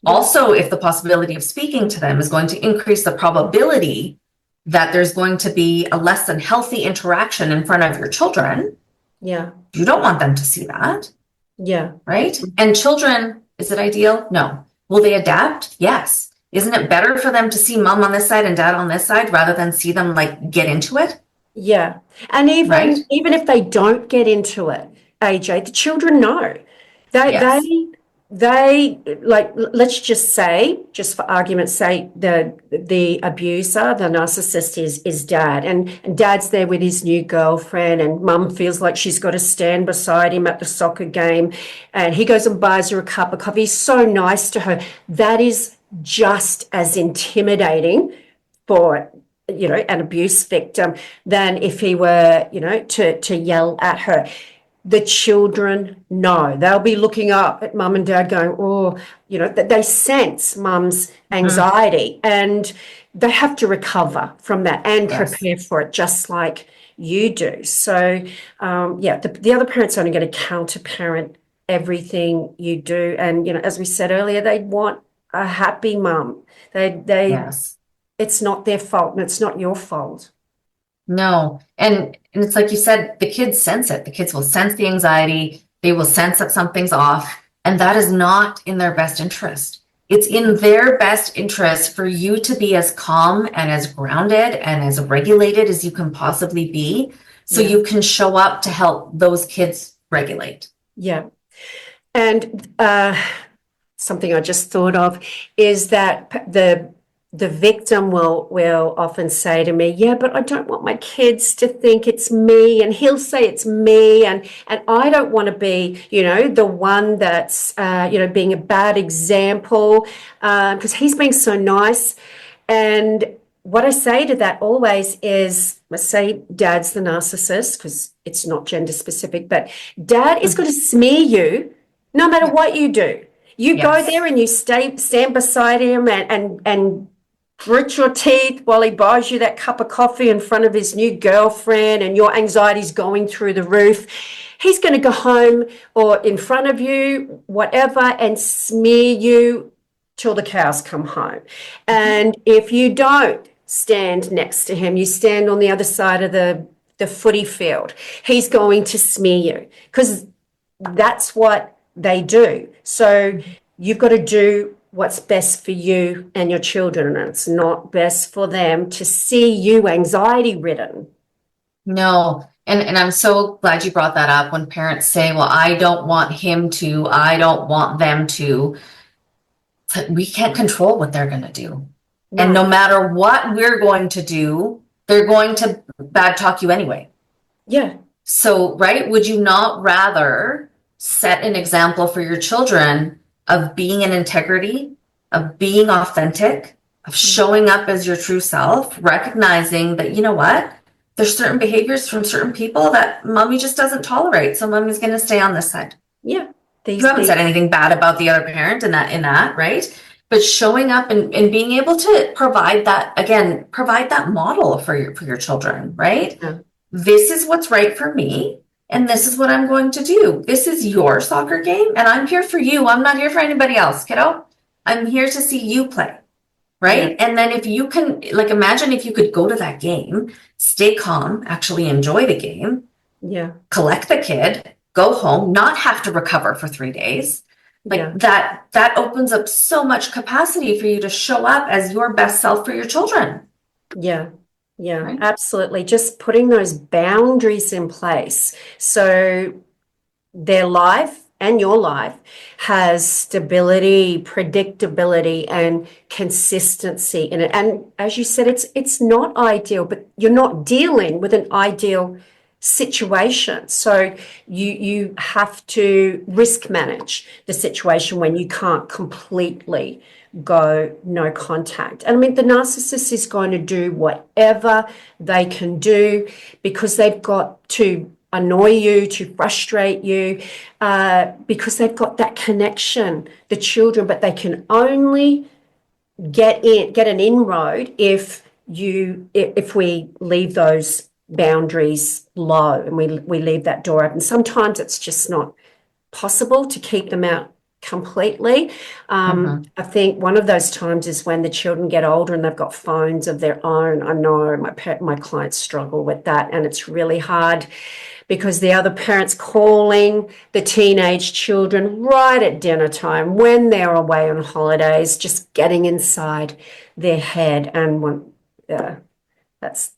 also if the possibility of speaking to them is going to increase the probability that there's going to be a less than healthy interaction in front of your children, you don't want them to see that. Yeah. Right? And children, is it ideal? No. Will they adapt? Yes. Isn't it better for them to see mom on this side and dad on this side rather than see them get into it? Yeah. And even if they don't get into it, AJ, the children know. They let's just say, just for argument's sake, the abuser, the narcissist is dad, and dad's there with his new girlfriend, and mum feels like she's got to stand beside him at the soccer game, and he goes and buys her a cup of coffee. He's so nice to her. That is just as intimidating for an abuse victim than if he were to yell at her. The children know. They'll be looking up at mum and dad going, they sense mum's anxiety, and they have to recover from that and prepare for it just like you do. So, the other parent's only going to counter-parent everything you do. And, as we said earlier, they want a happy mum. It's not their fault and it's not your fault. No. And it's like you said, the kids sense it. The kids will sense the anxiety. They will sense that something's off. And that is not in their best interest. It's in their best interest for you to be as calm and as grounded and as regulated as you can possibly be. So you can show up to help those kids regulate. Yeah. And something I just thought of is that the victim will often say to me, but I don't want my kids to think it's me. And he'll say it's me. And I don't want to be, the one that's, being a bad example because he's being so nice. And what I say to that always is, let's say dad's the narcissist, because it's not gender specific, but dad is going to smear you no matter what you do. You go there and you stand beside him and grit your teeth while he buys you that cup of coffee in front of his new girlfriend and your anxiety's going through the roof. He's going to go home or in front of you, whatever, and smear you till the cows come home. And if you don't stand next to him, you stand on the other side of the footy field, he's going to smear you because that's what they do. So you've got to do what's best for you and your children, and it's not best for them to see you anxiety ridden. No. And I'm so glad you brought that up when parents say, well, I don't want him to, I don't want them to. We can't control what they're going to do. No. And no matter what we're going to do, they're going to bad talk you anyway. Yeah. So, right, would you not rather set an example for your children of being in integrity, of being authentic, of showing up as your true self, recognizing that, you know what, there's certain behaviors from certain people that mommy just doesn't tolerate. So mommy's going to stay on this side. Yeah. You haven't said anything bad about the other parent in that, right? But showing up and being able to provide that model for your children, right? Yeah. This is what's right for me. And this is what I'm going to do. This is your soccer game, and I'm here for you. I'm not here for anybody else, kiddo. I'm here to see you play, right? Yeah. And then if you can, like, imagine if you could go to that game, stay calm, actually enjoy the game, yeah, collect the kid, go home, not have to recover for 3 days. Like that opens up so much capacity for you to show up as your best self for your children. Yeah. Yeah, right? Absolutely. Just putting those boundaries in place so their life and your life has stability, predictability, and consistency in it. And as you said, it's not ideal, but you're not dealing with an ideal situation. So you have to risk manage the situation when you can't completely go no contact. And I mean, the narcissist is going to do whatever they can do because they've got to annoy you, to frustrate you, because they've got that connection, the children, but they can only get an inroad if we leave those boundaries low and we leave that door open. Sometimes it's just not possible to keep them out completely. I think one of those times is when the children get older and they've got phones of their own. I know my clients struggle with that, and it's really hard because the other parent's calling the teenage children right at dinner time when they're away on holidays, just getting inside their head. And that's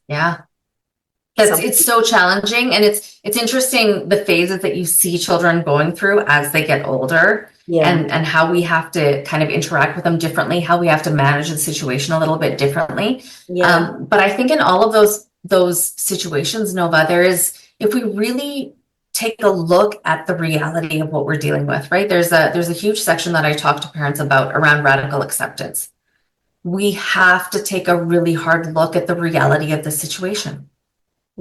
it's so challenging, and it's interesting the phases that you see children going through as they get older. Yeah. And how we have to kind of interact with them differently, how we have to manage the situation a little bit differently. Yeah. But I think in all of those situations, Nova, if we really take a look at the reality of what we're dealing with, right? There's a huge section that I talk to parents about around radical acceptance. We have to take a really hard look at the reality of the situation.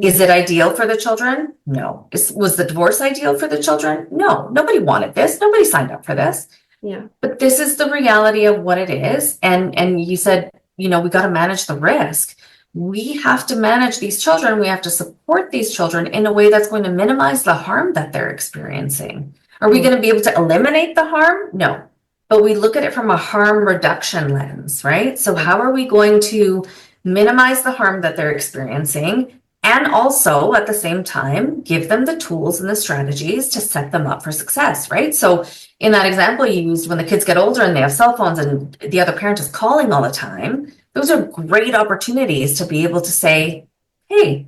Is it ideal for the children? No. Was the divorce ideal for the children? No. Nobody wanted this. Nobody signed up for this. Yeah. But this is the reality of what it is. And you said, we got to manage the risk. We have to manage these children. We have to support these children in a way that's going to minimize the harm that they're experiencing. Are we going to be able to eliminate the harm? No. But we look at it from a harm reduction lens, right? So how are we going to minimize the harm that they're experiencing? And also, at the same time, give them the tools and the strategies to set them up for success, right? So in that example you used, when the kids get older and they have cell phones and the other parent is calling all the time, those are great opportunities to be able to say, hey,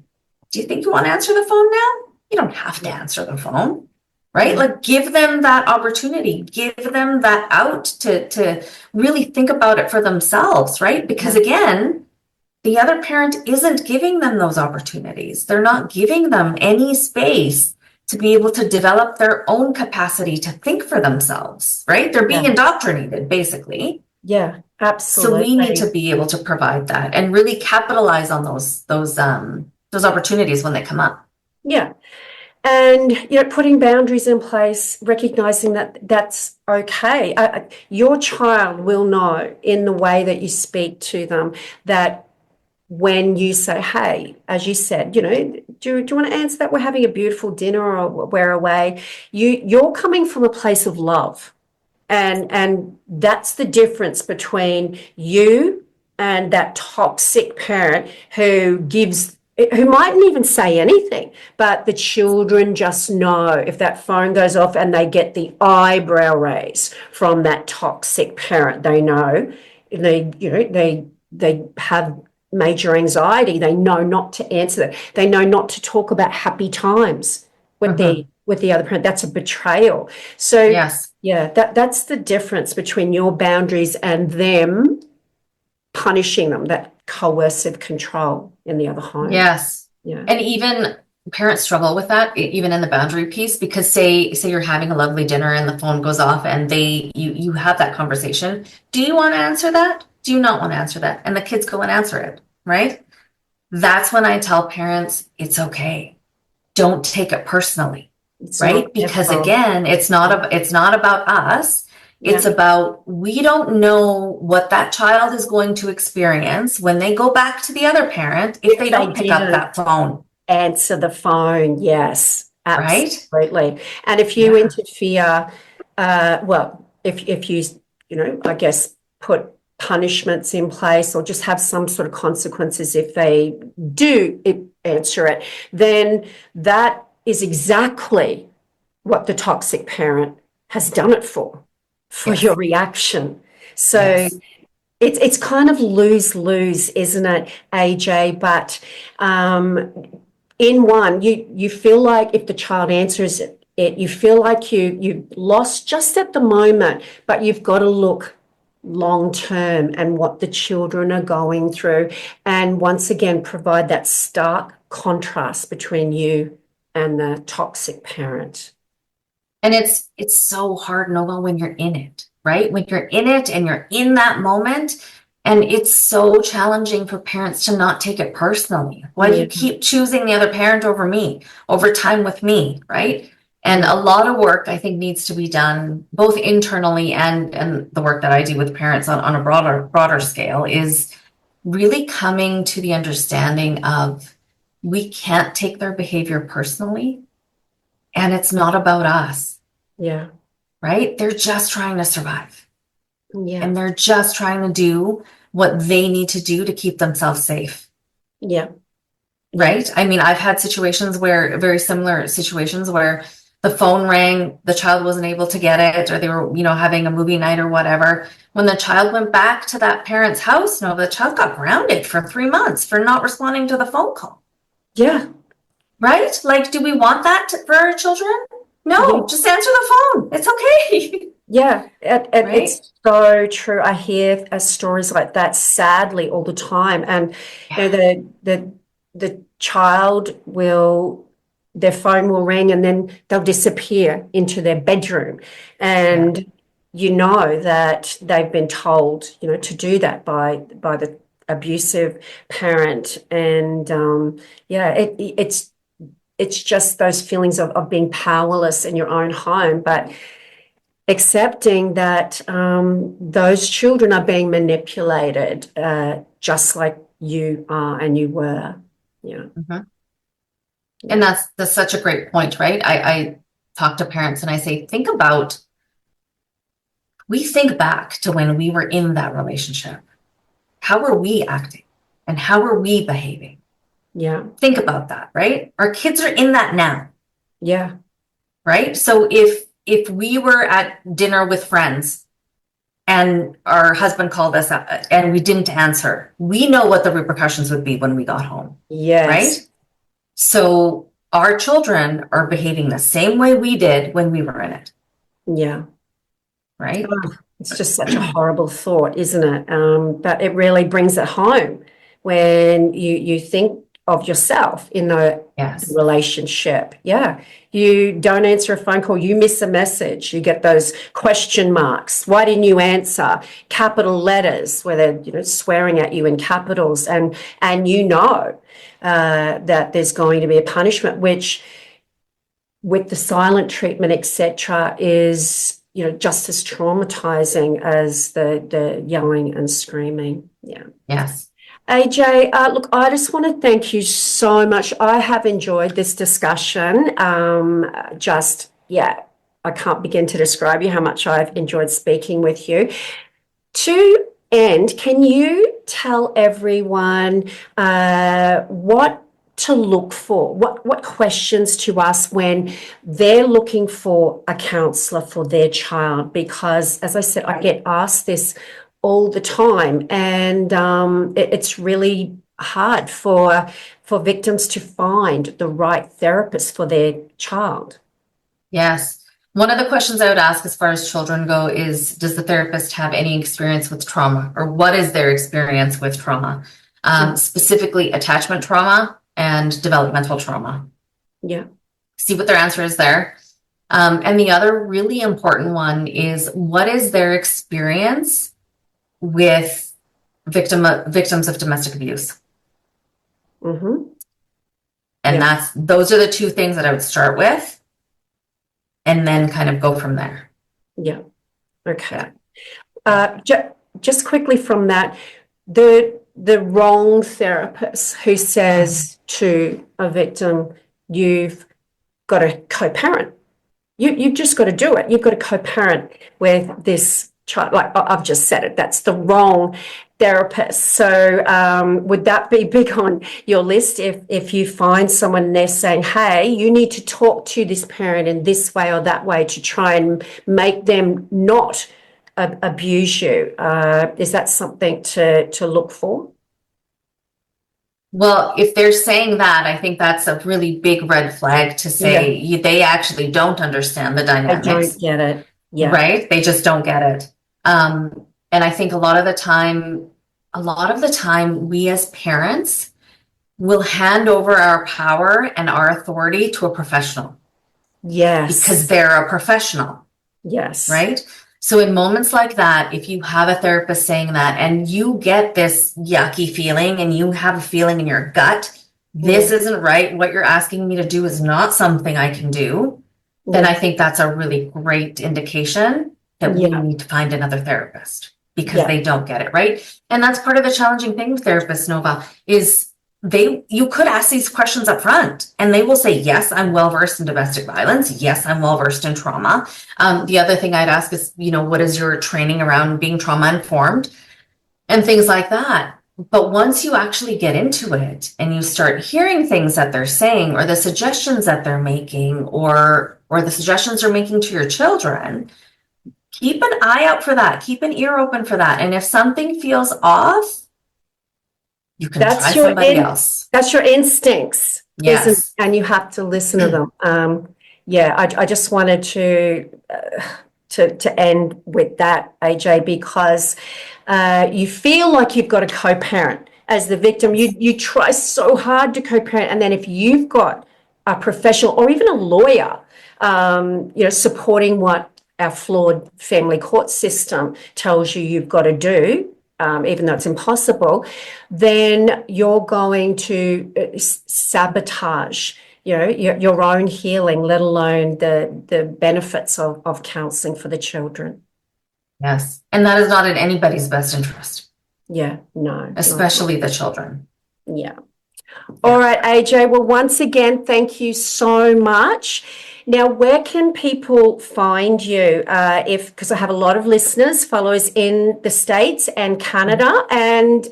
do you think you want to answer the phone now? You don't have to answer the phone, right? Like, give them that opportunity, give them that out to really think about it for themselves, right? Because again, the other parent isn't giving them those opportunities. They're not giving them any space to be able to develop their own capacity to think for themselves, right? They're being indoctrinated, basically. Yeah, absolutely. So we need to be able to provide that and really capitalize on those opportunities when they come up. Yeah. And, putting boundaries in place, recognizing that that's okay. Your child will know in the way that you speak to them that when you say, hey, as you said, do you want to answer that? We're having a beautiful dinner or we're away. You're coming from a place of love. And that's the difference between you and that toxic parent who mightn't even say anything, but the children just know if that phone goes off and they get the eyebrow raise from that toxic parent, they know they have major anxiety. They know not to answer that. They know not to talk about happy times with the other parent. That's a betrayal. So Yes. yeah, that's the difference between your boundaries and them punishing them, that coercive control in the other home. Yes. Yeah. And even parents struggle with that, even in the boundary piece, because say you're having a lovely dinner and the phone goes off and you have that conversation. Do you want to answer that? Do you not want to answer that? And the kids go and answer it, right? That's when I tell parents, it's okay. Don't take it personally, It's right? not their Because fault. again, it's not about us. It's Yeah. about, we don't know what that child is going to experience when they go back to the other parent if they don't pick up didn't that phone, answer the phone. Yes, right? absolutely. And if you Yeah. interfere, well, if you, I guess put punishments in place or just have some sort of consequences if they do answer it, then that is exactly what the toxic parent has done it for Yes. your reaction. So Yes. it's kind of lose-lose, isn't it, AJ? But in one, you feel like if the child answers it, you feel like you lost just at the moment, but you've got to look long term and what the children are going through, and once again provide that stark contrast between you and the toxic parent. And it's so hard, Noel, when you're in it, right? When you're in it and you're in that moment, and it's so challenging for parents to not take it personally. Why do you keep choosing the other parent over me, over time with me, right? And a lot of work, I think, needs to be done both internally and the work that I do with parents on a broader scale is really coming to the understanding of we can't take their behavior personally, and it's not about us. Yeah. Right? They're just trying to survive. Yeah. And they're just trying to do what they need to do to keep themselves safe. Yeah. Right? I mean, I've had very similar situations where the phone rang, the child wasn't able to get it, or they were, having a movie night or whatever. When the child went back to that parent's house, the child got grounded for 3 months for not responding to the phone call. Yeah. Right? Like, do we want that for our children? No, just answer the phone. It's okay. Yeah, Right? it's so true. I hear stories like that sadly all the time, and the child their phone will ring and then they'll disappear into their bedroom, and that they've been told to do that by the abusive parent, and it's just those feelings of being powerless in your own home, but accepting that those children are being manipulated just like you are and you were. Yeah. And that's such a great point, right? I talk to parents and I say, we think back to when we were in that relationship. How were we acting? And how were we behaving? Yeah. Think about that, right? Our kids are in that now. Yeah. Right? So if we were at dinner with friends and our husband called us up and we didn't answer, we know what the repercussions would be when we got home. Yes. Right? So our children are behaving the same way we did when we were in it. Yeah. Right? Oh, it's just such a horrible thought, isn't it? But it really brings it home when you think of yourself in the relationship. Yeah. You don't answer a phone call, you miss a message, you get those question marks. Why didn't you answer? Capital letters where they're swearing at you in capitals, and that there's going to be a punishment, which with the silent treatment, etc., is, just as traumatizing as the yelling and screaming. Yeah. Yes. AJ, look, I just want to thank you so much. I have enjoyed this discussion. Yeah, I can't begin to describe you how much I've enjoyed speaking with you. To end, can you tell everyone what to look for, what questions to ask when they're looking for a counsellor for their child? Because, as I said, I get asked this all the time, and it's really hard for victims to find the right therapist for their child. Yes. One of the questions I would ask as far as children go is, does the therapist have any experience with trauma, or what is their experience with trauma? Specifically attachment trauma and developmental trauma. Yeah. See what their answer is there. And the other really important one is, what is their experience with victims of domestic abuse? Mm-hmm. And Yeah. those are the two things that I would start with, and then kind of go from there. Yeah. Okay. Just quickly from that, the wrong therapist who says to a victim, "You've got to co-parent. You've just got to do it. You've got to co-parent with this child." Like I've just said it. That's the wrong therapist. So would that be big on your list if you find someone and they're saying, "Hey, you need to talk to this parent in this way or that way to try and make them not abuse you"? Is that something to look for? Well, if they're saying that, I think that's a really big red flag to say they actually don't understand the dynamics. I don't get it. Yeah. Right? They just don't get it. And I think a lot of the time, we as parents will hand over our power and our authority to a professional. Yes. Because they're a professional. Yes. Right? So in moments like that, if you have a therapist saying that and you get this yucky feeling and you have a feeling in your gut, this isn't right, what you're asking me to do is not something I can do, then I think that's a really great indication that we need to find another therapist, because they don't get it, right? And that's part of the challenging thing with therapists, Nova, is you could ask these questions up front and they will say, yes, I'm well versed in domestic violence. Yes, I'm well versed in trauma. The other thing I'd ask is, what is your training around being trauma informed and things like that. But once you actually get into it and you start hearing things that they're saying, or the suggestions that they're making, or the suggestions they're making to your children, keep an eye out for that. Keep an ear open for that. And if something feels off, you can try somebody else. That's your instincts. Yes. And you have to listen to them. I just wanted to end with that, AJ, because you feel like you've got a co-parent as the victim. You try so hard to co-parent, and then if you've got a professional or even a lawyer, supporting what our flawed family court system tells you've got to do, even though it's impossible, then you're going to sabotage, your own healing, let alone the benefits of counselling for the children. Yes, and that is not in anybody's best interest. Yeah, no. Especially the children. Yeah. All right, AJ. Well, once again, thank you so much. Now, where can people find you? Because I have a lot of listeners, followers in the States and Canada and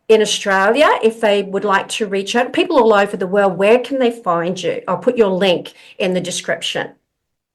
in Australia, if they would like to reach out, people all over the world, where can they find you? I'll put your link in the description.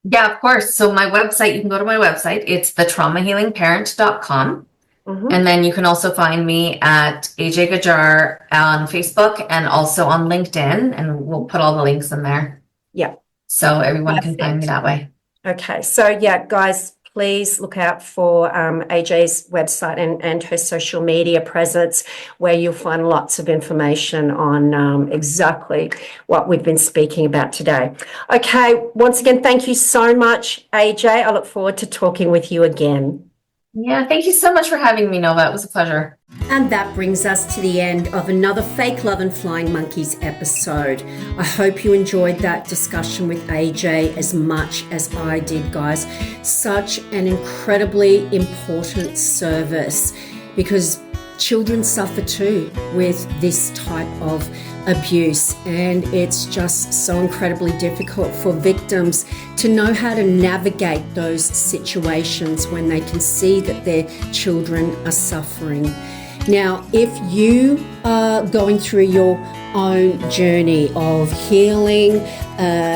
Yeah, of course. So my website, you can go to my website. It's thetraumahealingparent.com. And then you can also find me at AJ Gajjar on Facebook and also on LinkedIn, and we'll put all the links in there. Yeah. So everyone can find me that way. Okay. So guys, please look out for AJ's website and her social media presence, where you'll find lots of information on exactly what we've been speaking about today. Okay. Once again, thank you so much, AJ. I look forward to talking with you again. Yeah, thank you so much for having me, Nova. It was a pleasure. And that brings us to the end of another Fake Love and Flying Monkeys episode. I hope you enjoyed that discussion with AJ as much as I did, guys. Such an incredibly important service, because children suffer too with this type of abuse, and it's just so incredibly difficult for victims to know how to navigate those situations when they can see that their children are suffering. Now, if you are going through your own journey of healing,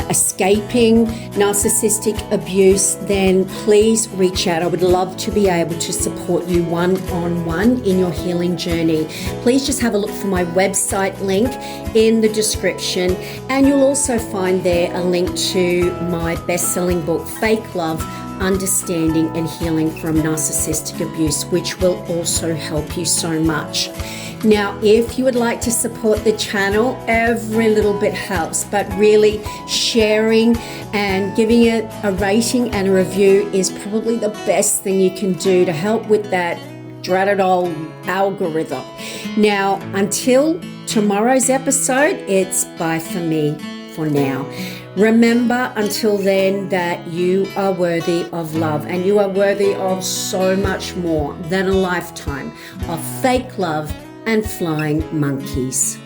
escaping narcissistic abuse, then please reach out. I would love to be able to support you one-on-one in your healing journey. Please just have a look for my website link in the description, and you'll also find there a link to my best-selling book, Fake Love: Understanding and Healing from Narcissistic Abuse, which will also help you so much. Now, if you would like to support the channel, every little bit helps, but really sharing and giving it a rating and a review is probably the best thing you can do to help with that dreaded old algorithm. Now, until tomorrow's episode, it's bye for me for now. Remember until then that you are worthy of love, and you are worthy of so much more than a lifetime of fake love and flying monkeys.